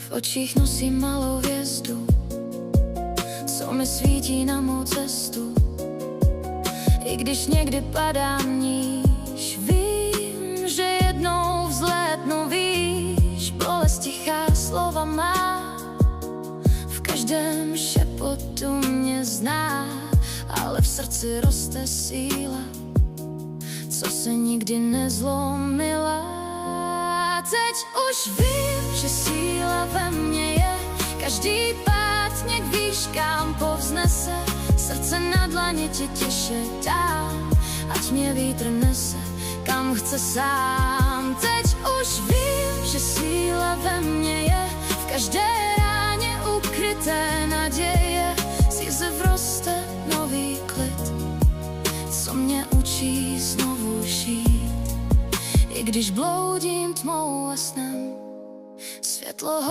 V očích nosím malou hvězdu, co mi svítí na mou cestu. I když někdy padám níž, vím, že jednou vzlétnu výš. Bolest tichá slova má, v každém šepotu mě zná, ale v srdci roste síla, co se nikdy nezlomila. Teď už vím, že síla ve mně je, každý pád mě k výškám povznese. Srdce na dlaně ti tiše dám, ať mě vítr nese, kam chce sám. Teď už vím, že síla ve mně je, v každé ráně ukryté naděje. Z jizev roste nový klid, co mě učí znovu žít. I když bloudím tmou a snem, světlo